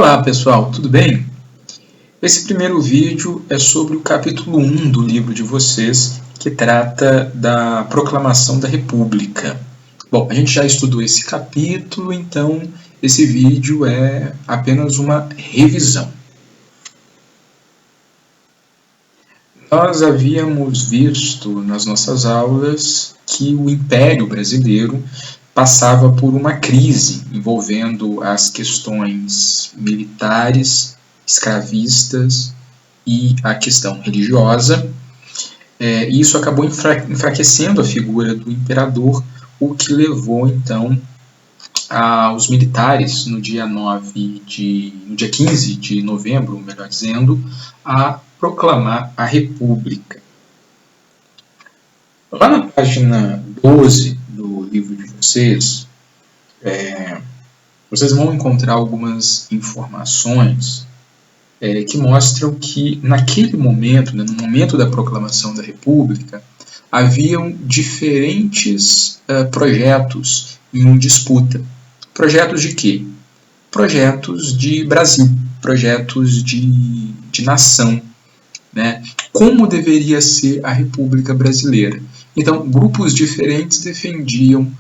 Olá pessoal, tudo bem? Esse primeiro vídeo é sobre o capítulo 1 do livro de vocês, que trata da Proclamação da República. Bom, a gente já estudou esse capítulo, então esse vídeo é apenas uma revisão. Nós havíamos visto nas nossas aulas que o Império Brasileiro passava por uma crise envolvendo as questões militares, escravistas e a questão religiosa. E isso acabou enfraquecendo a figura do imperador, o que levou então aos militares no dia 15 de novembro, melhor dizendo, a proclamar a República. Lá na página 12 do livro de vocês, vocês vão encontrar algumas informações que mostram que naquele momento, no momento da proclamação da República, haviam diferentes projetos em disputa. Projetos de quê? Projetos de Brasil, projetos de nação, né? Como deveria ser a República Brasileira. Então, grupos diferentes defendiam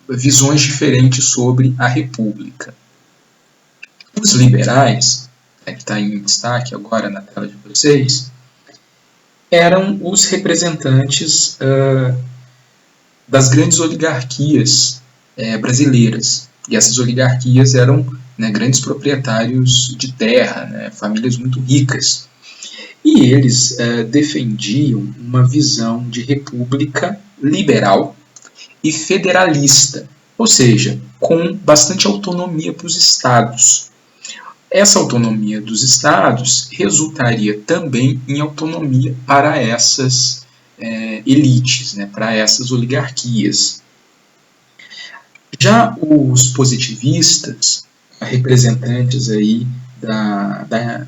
visões diferentes sobre a República. Os liberais, que está em destaque agora na tela de vocês, eram os representantes das grandes oligarquias brasileiras. E essas oligarquias eram grandes proprietários de terra, famílias muito ricas. E eles defendiam uma visão de república liberal e federalista, ou seja, com bastante autonomia para os estados. Essa autonomia dos estados resultaria também em autonomia para essas elites, para essas oligarquias. Já os positivistas, representantes aí da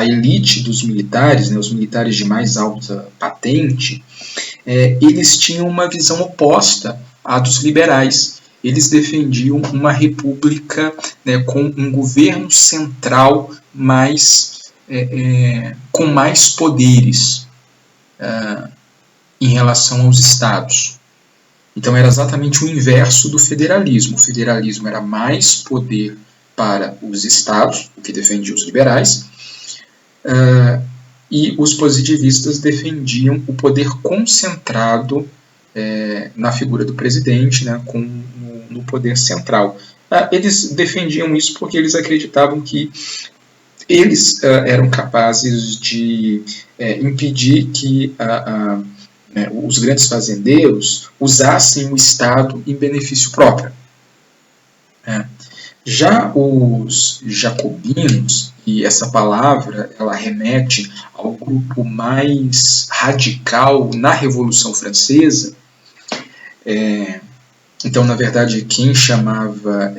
elite dos militares, os militares de mais alta patente, eles tinham uma visão oposta à dos liberais. Eles defendiam uma república com um governo central com mais poderes em relação aos estados. Então era exatamente o inverso do federalismo. O federalismo era mais poder para os estados, o que defendia os liberais, e os positivistas defendiam o poder concentrado na figura do presidente, no poder central. Eles defendiam isso porque eles acreditavam que eles eram capazes de impedir que os grandes fazendeiros usassem o Estado em benefício próprio. Já os jacobinos, e essa palavra ela remete ao grupo mais radical na Revolução Francesa, então, na verdade, quem chamava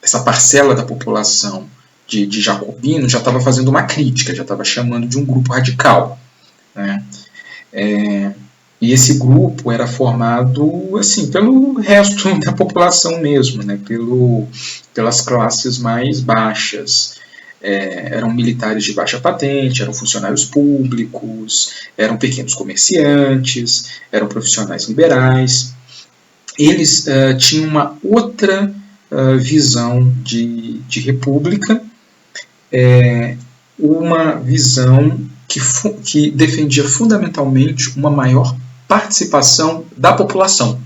essa parcela da população de jacobino já estava fazendo uma crítica, já estava chamando de um grupo radical. E esse grupo era formado pelo resto da população mesmo, pelas classes mais baixas. Eram militares de baixa patente, eram funcionários públicos, eram pequenos comerciantes, eram profissionais liberais. Eles tinham uma outra visão de república, uma visão que defendia fundamentalmente uma maior participação da população.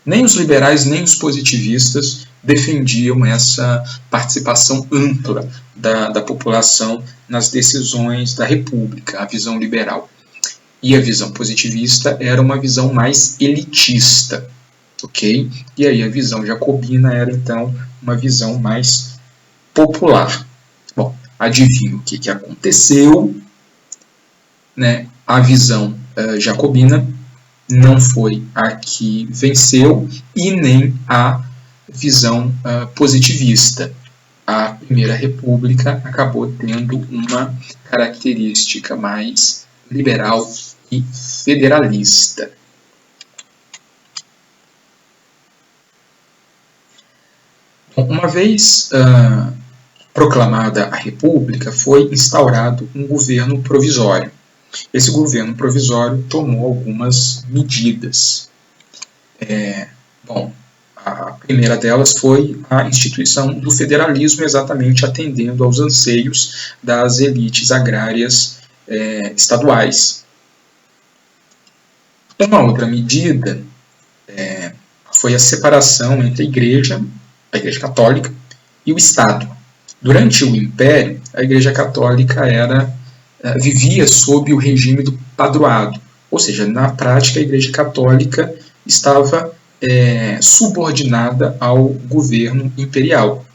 Nem os liberais, nem os positivistas defendiam essa participação ampla da população nas decisões da República, a visão liberal. E a visão positivista era uma visão mais elitista, ok? E aí a visão jacobina era, então, uma visão mais popular. Bom, adivinha o que aconteceu? A visão jacobina não foi a que venceu e nem a visão positivista. A Primeira República acabou tendo uma característica mais liberal e federalista. Uma vez proclamada a República, foi instaurado um governo provisório. Esse governo provisório tomou algumas medidas. A primeira delas foi a instituição do federalismo, exatamente atendendo aos anseios das elites agrárias estaduais. Uma outra medida foi a separação entre a Igreja Católica e o Estado. Durante o Império, a Igreja Católica vivia sob o regime do padroado, ou seja, na prática a Igreja Católica estava subordinada ao governo imperial.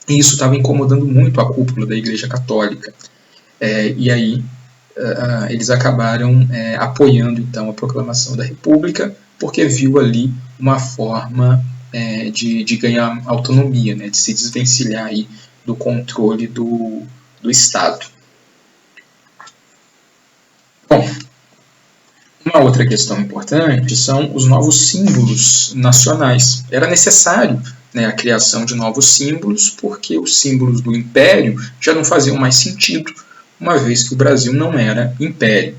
E isso estava incomodando muito a cúpula da Igreja Católica. E aí eles acabaram apoiando então a proclamação da República, porque viu ali uma forma de ganhar autonomia, de se desvencilhar aí do controle do Estado. Bom, uma outra questão importante são os novos símbolos nacionais. Era necessário a criação de novos símbolos, porque os símbolos do Império já não faziam mais sentido, uma vez que o Brasil não era Império.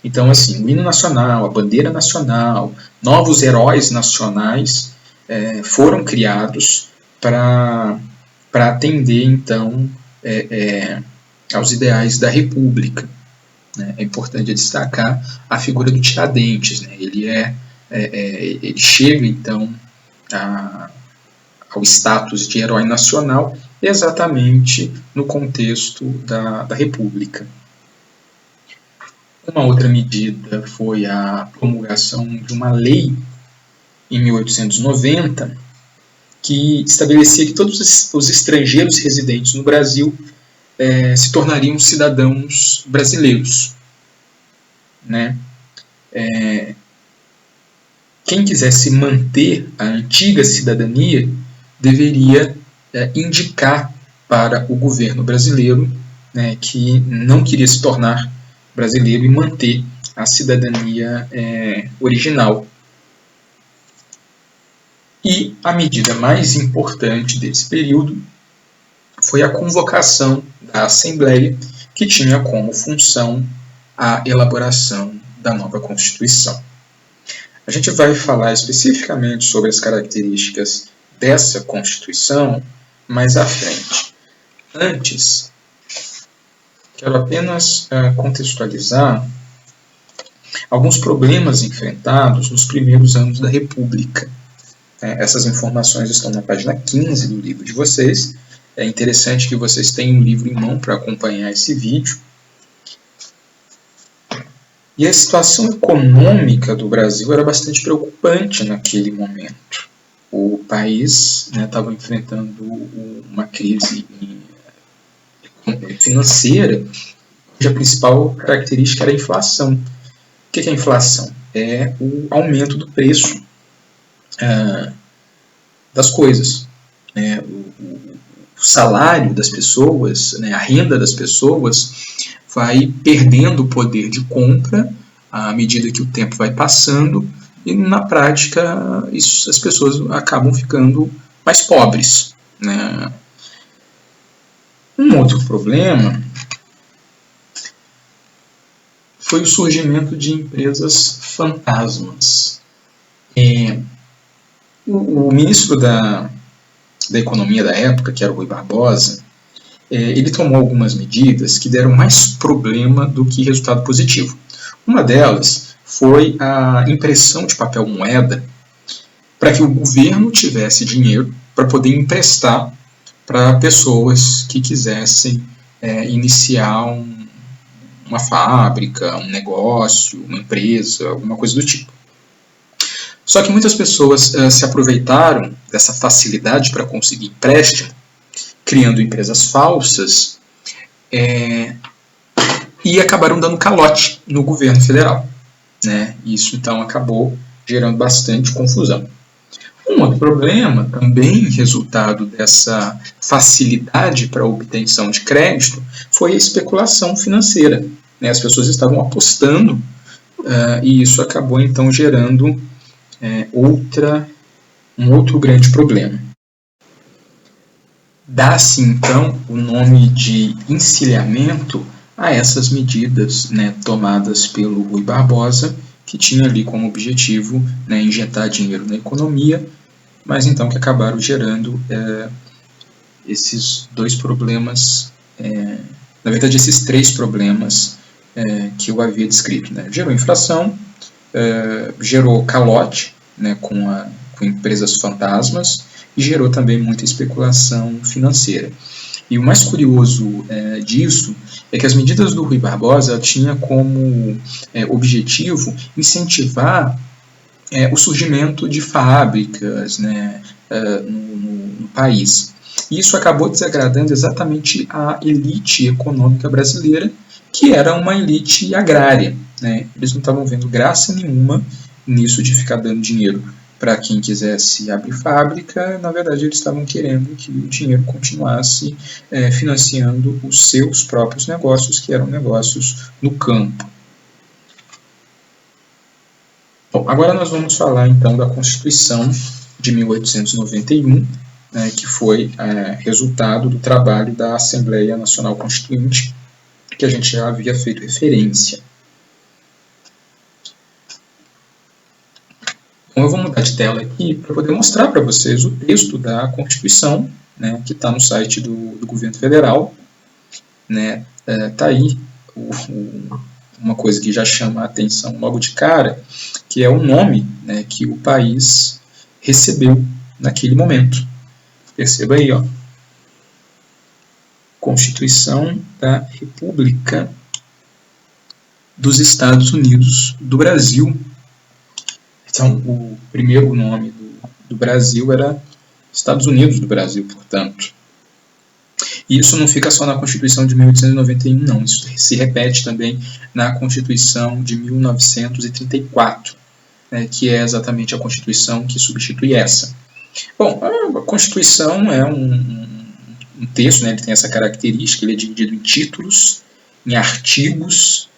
Então, assim, o hino nacional, a bandeira nacional, novos heróis nacionais foram criados para atender, então, aos ideais da República. É importante destacar a figura do Tiradentes. Ele chega, então, ao status de herói nacional exatamente no contexto da República. Uma outra medida foi a promulgação de uma lei em 1890 que estabelecia que todos os estrangeiros residentes no Brasil se tornariam cidadãos brasileiros. Quem quisesse manter a antiga cidadania deveria indicar para o governo brasileiro que não queria se tornar brasileiro e manter a cidadania original. E a medida mais importante desse período foi a convocação da Assembleia, que tinha como função a elaboração da nova Constituição. A gente vai falar especificamente sobre as características dessa Constituição mais à frente. Antes, quero apenas contextualizar alguns problemas enfrentados nos primeiros anos da República. Essas informações estão na página 15 do livro de vocês. É interessante que vocês tenham um livro em mão para acompanhar esse vídeo. E a situação econômica do Brasil era bastante preocupante naquele momento. O país estava enfrentando uma crise financeira, cuja principal característica era a inflação. O que é a inflação? É o aumento do preço das coisas. O salário das pessoas, a renda das pessoas vai perdendo o poder de compra à medida que o tempo vai passando e, na prática, as pessoas acabam ficando mais pobres. Um outro problema foi o surgimento de empresas fantasmas. O ministro da Economia da época, que era o Rui Barbosa, ele tomou algumas medidas que deram mais problema do que resultado positivo. Uma delas foi a impressão de papel moeda para que o governo tivesse dinheiro para poder emprestar para pessoas que quisessem iniciar uma fábrica, um negócio, uma empresa, alguma coisa do tipo. Só que muitas pessoas se aproveitaram dessa facilidade para conseguir empréstimo, criando empresas falsas, e acabaram dando calote no governo federal. Isso, então, acabou gerando bastante confusão. Um outro problema, também resultado dessa facilidade para a obtenção de crédito, foi a especulação financeira. As pessoas estavam apostando, e isso acabou, então, gerando um outro grande problema. dá-se então o nome de encilhamento a essas medidas, né, tomadas pelo Rui Barbosa, que tinha ali como objetivo, né, injetar dinheiro na economia, mas então que acabaram gerando esses dois problemas, na verdade esses três problemas que eu havia descrito, né? Gerou inflação, gerou calote, né, com empresas fantasmas, e gerou também muita especulação financeira. E o mais curioso disso é que as medidas do Rui Barbosa tinham como objetivo incentivar o surgimento de fábricas, né, no país. E isso acabou desagradando exatamente a elite econômica brasileira, que era uma elite agrária, né? Eles não estavam vendo graça nenhuma nisso de ficar dando dinheiro para quem quisesse abrir fábrica. Na verdade, eles estavam querendo que o dinheiro continuasse financiando os seus próprios negócios, que eram negócios no campo. Bom, agora nós vamos falar então da Constituição de 1891, né, que foi resultado do trabalho da Assembleia Nacional Constituinte, que a gente já havia feito referência. Então eu vou mudar de tela aqui para poder mostrar para vocês o texto da Constituição, né, que está no site do Governo Federal. Né, tá aí uma coisa que já chama a atenção logo de cara, que é o nome, né, que o país recebeu naquele momento. Perceba aí, ó. Constituição da República dos Estados Unidos do Brasil. Então, o primeiro nome do Brasil era Estados Unidos do Brasil, portanto. E isso não fica só na Constituição de 1891, não. Isso se repete também na Constituição de 1934, né, que é exatamente a Constituição que substitui essa. Bom, a Constituição é um texto, né, ele tem essa característica, ele é dividido em títulos, em artigos,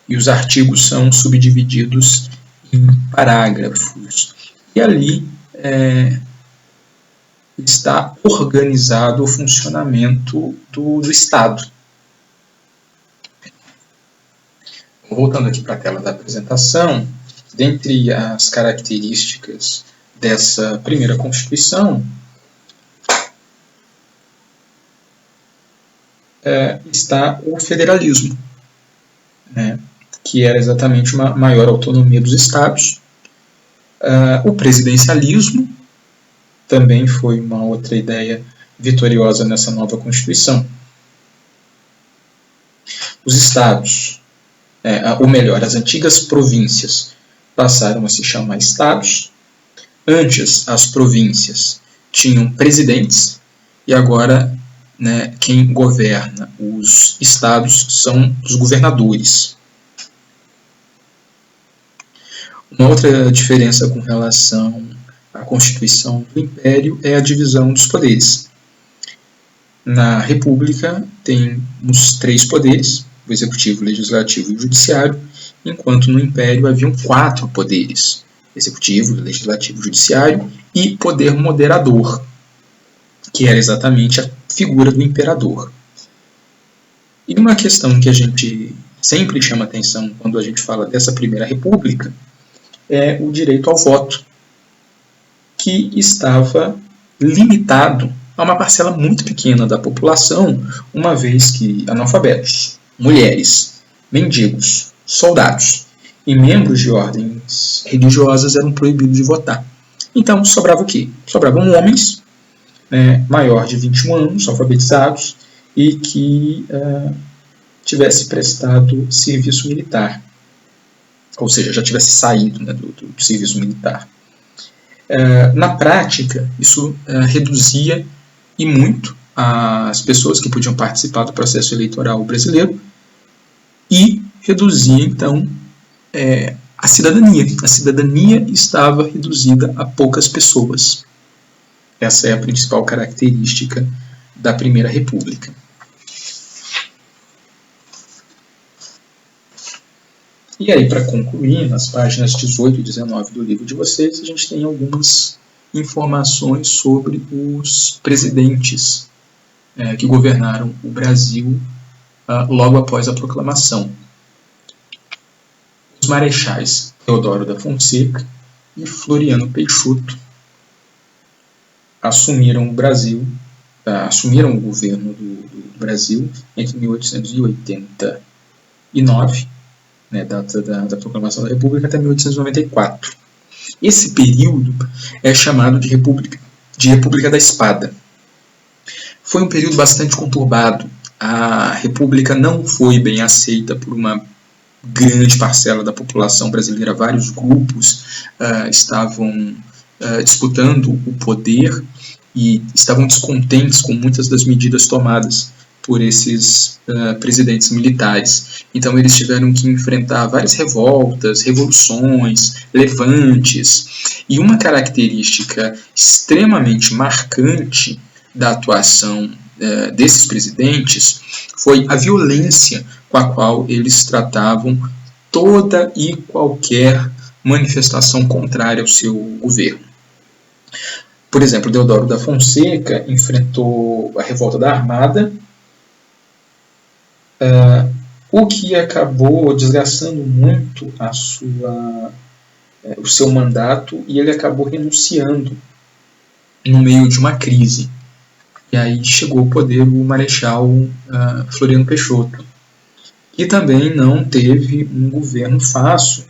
e os artigos são subdivididos em parágrafos. E ali está organizado o funcionamento do Estado. Voltando aqui para a tela da apresentação, dentre as características dessa primeira Constituição, está o federalismo, né, que era exatamente uma maior autonomia dos estados. O presidencialismo também foi uma outra ideia vitoriosa nessa nova Constituição. Os estados, ou melhor, as antigas províncias passaram a se chamar estados. Antes, as províncias tinham presidentes e agora, né, quem governa os estados são os governadores. Uma outra diferença com relação à Constituição do Império é a divisão dos poderes. Na República temos 3 poderes, o Executivo, o Legislativo e o Judiciário, enquanto no Império haviam 4 poderes, Executivo, Legislativo, Judiciário e poder moderador, que era exatamente a figura do imperador. E uma questão que a gente sempre chama atenção quando a gente fala dessa primeira república é o direito ao voto, que estava limitado a uma parcela muito pequena da população, uma vez que analfabetos, mulheres, mendigos, soldados e membros de ordens religiosas eram proibidos de votar. Então sobrava o quê? Sobravam homens, maior de 21 anos, alfabetizados, e que tivesse prestado serviço militar, ou seja, já tivesse saído, né, do serviço militar. Na prática, isso reduzia e muito as pessoas que podiam participar do processo eleitoral brasileiro e reduzia, então, a cidadania. A cidadania estava reduzida a poucas pessoas. Essa é a principal característica da Primeira República. E aí, para concluir, nas páginas 18 e 19 do livro de vocês, a gente tem algumas informações sobre os presidentes que governaram o Brasil logo após a proclamação. Os marechais Deodoro da Fonseca e Floriano Peixoto assumiram o governo do Brasil entre 1889, data da proclamação da República, até 1894. Esse período é chamado de República da Espada. Foi um período bastante conturbado. A República não foi bem aceita por uma grande parcela da população brasileira. Vários grupos estavam disputando o poder e estavam descontentes com muitas das medidas tomadas por esses presidentes militares. Então eles tiveram que enfrentar várias revoltas, revoluções, levantes. E uma característica extremamente marcante da atuação desses presidentes foi a violência com a qual eles tratavam toda e qualquer manifestação contrária ao seu governo. Por exemplo, Deodoro da Fonseca enfrentou a revolta da Armada, o que acabou desgastando muito o seu mandato, e ele acabou renunciando no meio de uma crise. E aí chegou ao poder o Marechal Floriano Peixoto, que também não teve um governo fácil,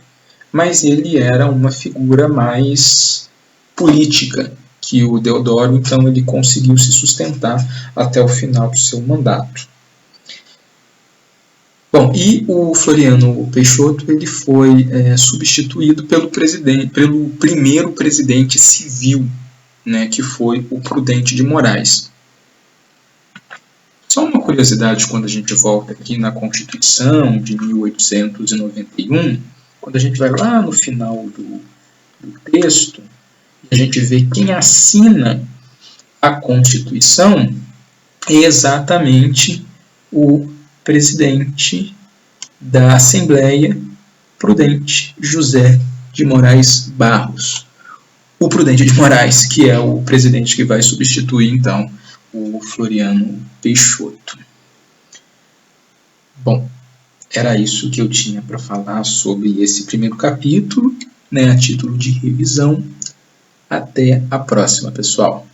mas ele era uma figura mais política que o Deodoro, então ele conseguiu se sustentar até o final do seu mandato. Bom, e o Floriano Peixoto ele foi substituído pelo primeiro presidente civil, que foi o Prudente de Moraes. Só uma curiosidade, quando a gente volta aqui na Constituição de 1891, quando a gente vai lá no final do texto, a gente vê quem assina a Constituição é exatamente o presidente da Assembleia, Prudente José de Moraes Barros. O Prudente de Moraes, que é o presidente que vai substituir, então, o Floriano Peixoto. Bom, era isso que eu tinha para falar sobre esse primeiro capítulo, a título de revisão. Até a próxima, pessoal.